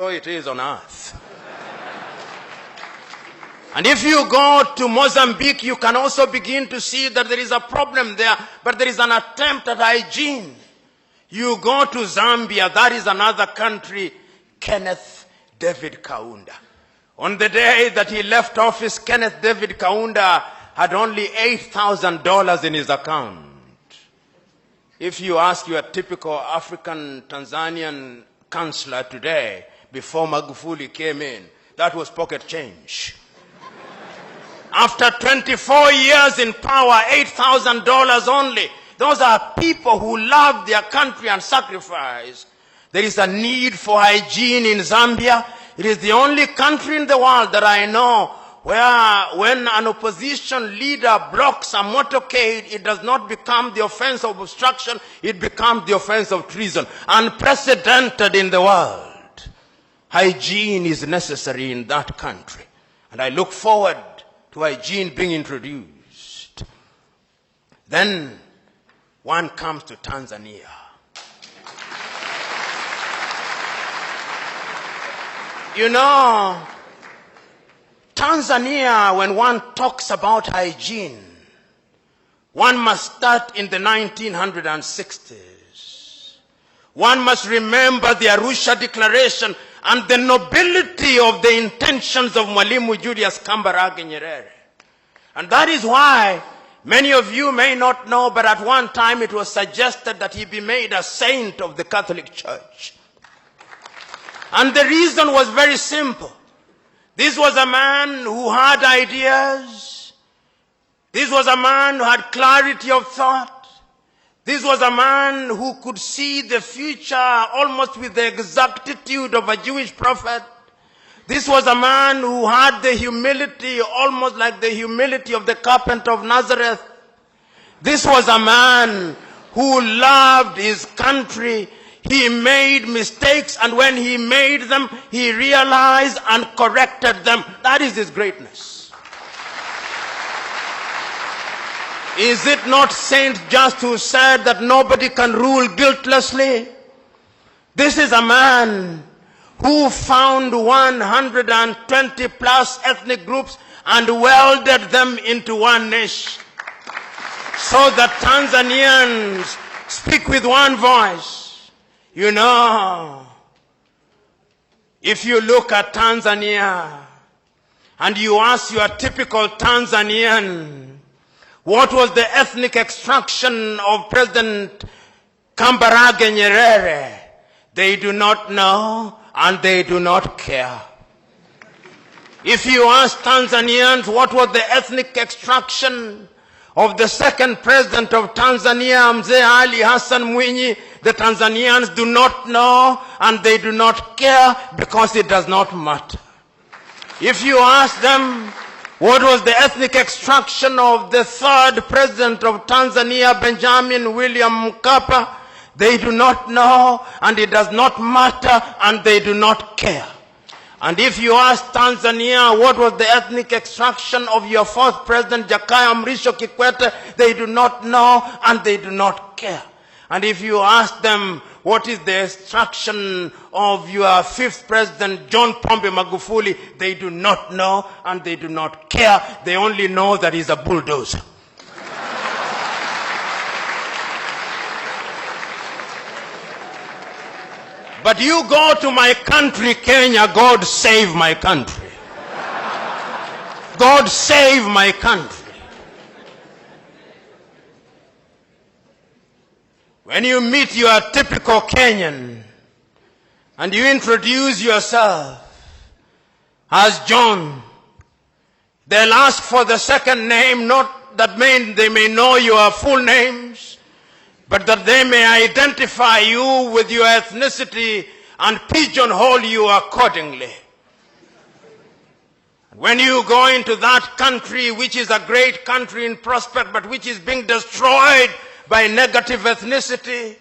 So it is on earth. And if you go to Mozambique, you can also begin to see that there is a problem there, but there is an attempt at hygiene. You go to Zambia, that is another country, Kenneth David Kaunda. On the day that he left office, Kenneth David Kaunda had only $8,000 in his account. If you ask your typical African Tanzanian councillor today, before Magufuli came in, that was pocket change. After 24 years in power, $8,000 only. Those are people who love their country and sacrifice. There is a need for hygiene in Zambia. It is the only country in the world that I know where when an opposition leader blocks a motorcade, it does not become the offense of obstruction, it becomes the offense of treason. Unprecedented in the world. Hygiene is necessary in that country. And I look forward to hygiene being introduced. Then one comes to Tanzania. You know, Tanzania, when one talks about hygiene, one must start in the 1960s. One must remember the Arusha Declaration and the nobility of the intentions of Mwalimu Julius Kambarage Nyerere. And that is why many of you may not know, but at one time it was suggested that he be made a saint of the Catholic Church. And the reason was very simple. This was a man who had ideas. This was a man who had clarity of thought. This was a man who could see the future almost with the exactitude of a Jewish prophet. This was a man who had the humility, almost like the humility of the carpenter of Nazareth. This was a man who loved his country. He made mistakes, and when he made them, he realized and corrected them. That is his greatness. Is it not Saint Just who said that nobody can rule guiltlessly? This is a man who found 120 plus ethnic groups and welded them into one nation, so that Tanzanians speak with one voice. You know, if you look at Tanzania and you ask your typical Tanzanian, what was the ethnic extraction of President Kambarage Nyerere? They do not know and they do not care. If you ask Tanzanians what was the ethnic extraction of the second president of Tanzania, Mzee Ali Hassan Mwinyi, the Tanzanians do not know and they do not care because it does not matter. If you ask them what was the ethnic extraction of the third president of Tanzania, Benjamin William Mkapa, they do not know and it does not matter and they do not care. And if you ask Tanzania what was the ethnic extraction of your fourth president, Jakaya Mrisho Kikwete, they do not know and they do not care. And if you ask them what is the extraction of your fifth president, John Pombe Magufuli, they do not know and they do not care. They only know that he's a bulldozer. But you go to my country, Kenya, God save my country. God save my country. When you meet your typical Kenyan and you introduce yourself as John, they'll ask for the second name, not that they may know your full names, but that they may identify you with your ethnicity and pigeonhole you accordingly. When you go into that country, which is a great country in prospect, but which is being destroyed by negative ethnicity,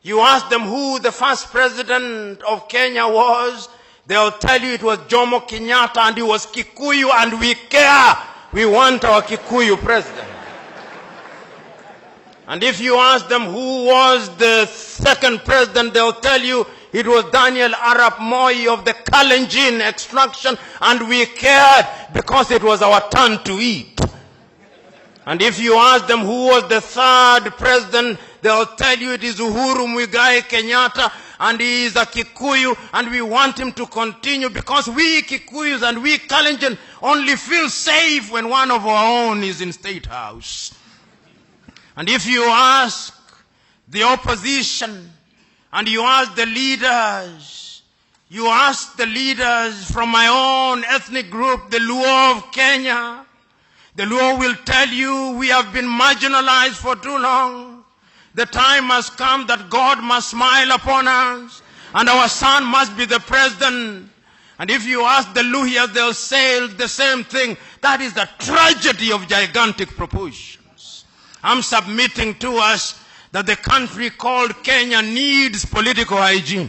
you ask them who the first president of Kenya was, they'll tell you it was Jomo Kenyatta and he was Kikuyu, and we care. We want our Kikuyu president. And if you ask them who was the second president, they'll tell you It was Daniel Arap Moi of the Kalenjin extraction, and we cared because it was our turn to eat. And if you ask them who was the third president, they'll tell you it is Uhuru Muigai Kenyatta, and he is a Kikuyu, and we want him to continue because we Kikuyus and we Kalenjin only feel safe when one of our own is in State House. And if you ask the opposition, and you ask the leaders, from my own ethnic group, the Luo of Kenya, the Luo will tell you we have been marginalized for too long. The time has come that God must smile upon us, and our son must be the president. And if you ask the Luhyas, they'll say the same thing. That is a tragedy of gigantic proportions. I'm submitting to us that the country called Kenya needs political hygiene.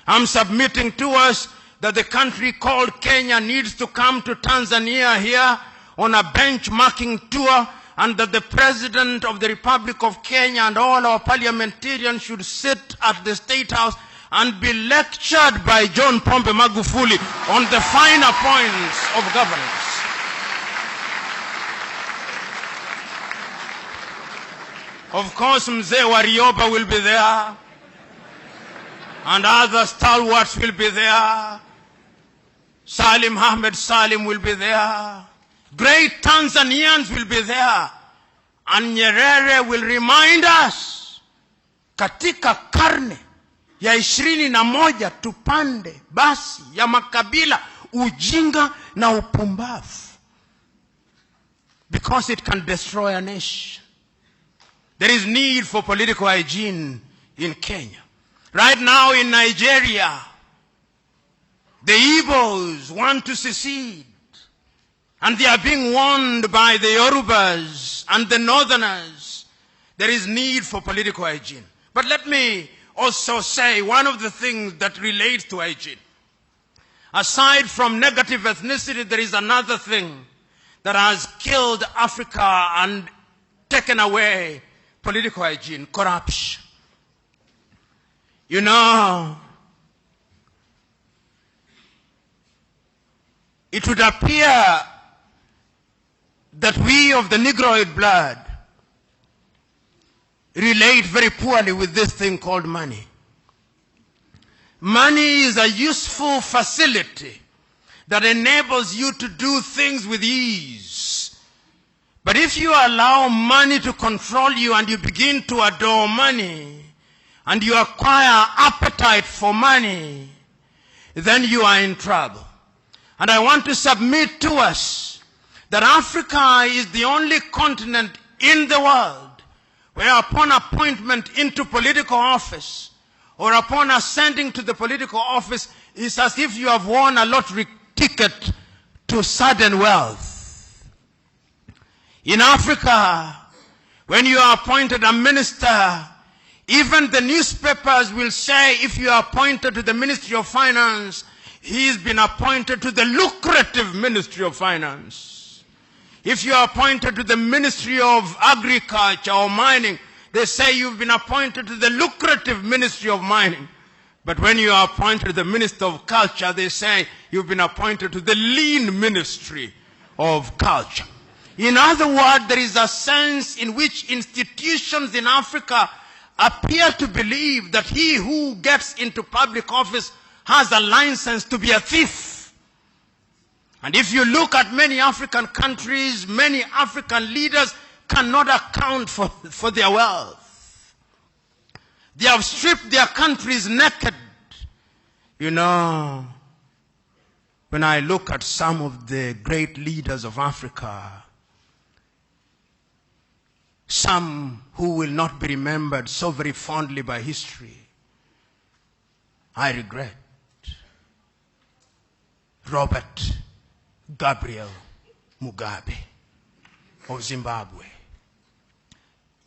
I'm submitting to us that the country called Kenya needs to come to Tanzania here on a benchmarking tour, and that the President of the Republic of Kenya and all our parliamentarians should sit at the State House and be lectured by John Pombe Magufuli on the finer points of governance. Of course, Mzee Warioba will be there, and other stalwarts will be there. Salim Ahmed Salim will be there. Great Tanzanians will be there. And Nyerere will remind us, katika karne ya 21 tupande basi ya makabila, ujinga na upumbavu, because it can destroy a nation. There is need for political hygiene in Kenya. Right now in Nigeria, the Igbos want to secede, and they are being warned by the Yorubas and the Northerners. There is need for political hygiene. But let me also say one of the things that relates to hygiene. Aside from negative ethnicity, there is another thing that has killed Africa and taken away political hygiene: corruption. You know, it would appear that we of the Negroid blood relate very poorly with this thing called money. Money is a useful facility that enables you to do things with ease. But if you allow money to control you and you begin to adore money and you acquire appetite for money, then you are in trouble. And I want to submit to us that Africa is the only continent in the world where upon appointment into political office or upon ascending to the political office, it's as if you have won a lottery ticket to sudden wealth. In Africa, when you are appointed a minister, even the newspapers will say if you are appointed to the Ministry of Finance, he's been appointed to the lucrative Ministry of Finance. If you are appointed to the Ministry of Agriculture or Mining, they say you've been appointed to the lucrative Ministry of Mining. But when you are appointed to the Minister of Culture, they say you've been appointed to the lean Ministry of Culture. In other words, there is a sense in which institutions in Africa appear to believe that he who gets into public office has a license to be a thief. And if you look at many African countries, many African leaders cannot account for their wealth. They have stripped their countries naked. You know, when I look at some of the great leaders of Africa, some who will not be remembered so very fondly by history, I regret. Robert Gabriel Mugabe of Zimbabwe.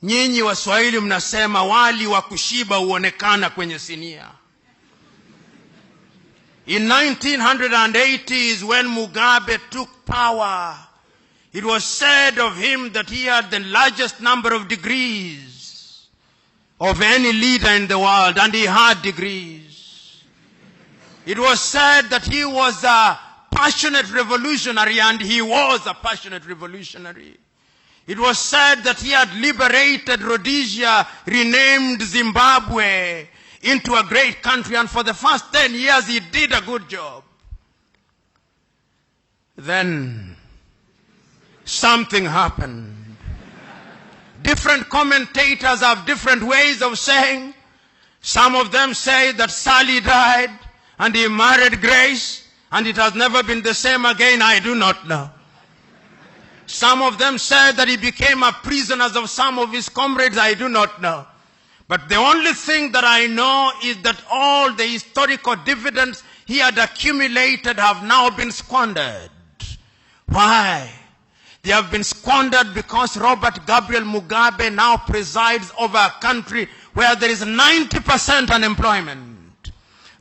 Nyinyi Waswahili mnasema wali wa kushiba huonekana kwenye sinia. In 1980s, when Mugabe took power, it was said of him that he had the largest number of degrees of any leader in the world, and he had degrees. It was said that he was a passionate revolutionary, and he was a passionate revolutionary. It was said that he had liberated Rhodesia, renamed Zimbabwe into a great country, and for the first 10 years he did a good job. Then something happened. Different commentators have different ways of saying. Some of them say that Sally died and he married Grace and it has never been the same again. I do not know. Some of them said that he became a prisoner of some of his comrades. I do not know. But the only thing that I know is that all the historical dividends he had accumulated have now been squandered. Why? They have been squandered because Robert Gabriel Mugabe now presides over a country where there is 90% unemployment.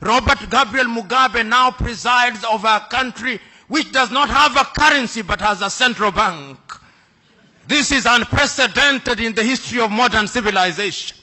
Robert Gabriel Mugabe now presides over a country which does not have a currency but has a central bank. This is unprecedented in the history of modern civilization.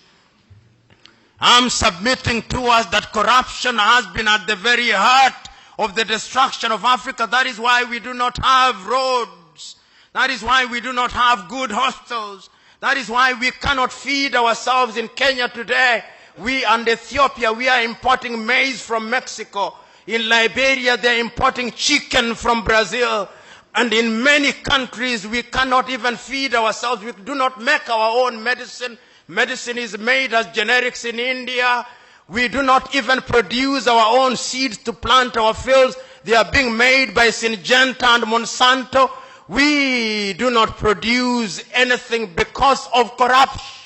I'm submitting to us that corruption has been at the very heart of the destruction of Africa. That is why we do not have roads. That is why we do not have good hospitals. That is why we cannot feed ourselves in Kenya today. We and Ethiopia, we are importing maize from Mexico. In Liberia, they are importing chicken from Brazil. And in many countries, we cannot even feed ourselves. We do not make our own medicine. Medicine is made as generics in India. We do not even produce our own seeds to plant our fields. They are being made by Syngenta and Monsanto. We do not produce anything because of corruption.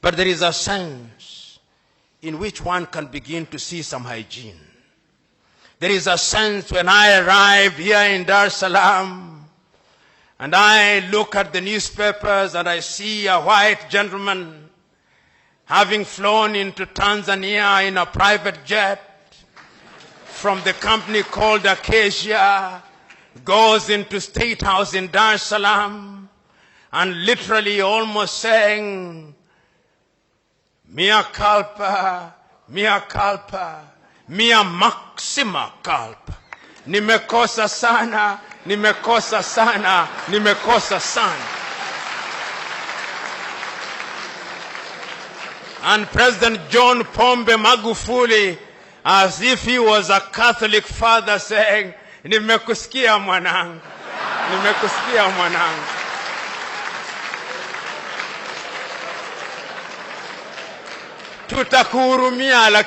But there is a sense in which one can begin to see some hygiene. There is a sense when I arrive here in Dar es Salaam and I look at the newspapers and I see a white gentleman having flown into Tanzania in a private jet from the company called Acacia, goes into State House in Dar es Salaam and literally almost saying, mea culpa, mea culpa, mea maxima culpa. Nimekosa sana, nimekosa sana, nimekosa sana. And President John Pombe Magufuli, as if he was a Catholic father, saying, nimekusikia mwanangu, nimekusikia mwanangu. Tutakuhurumia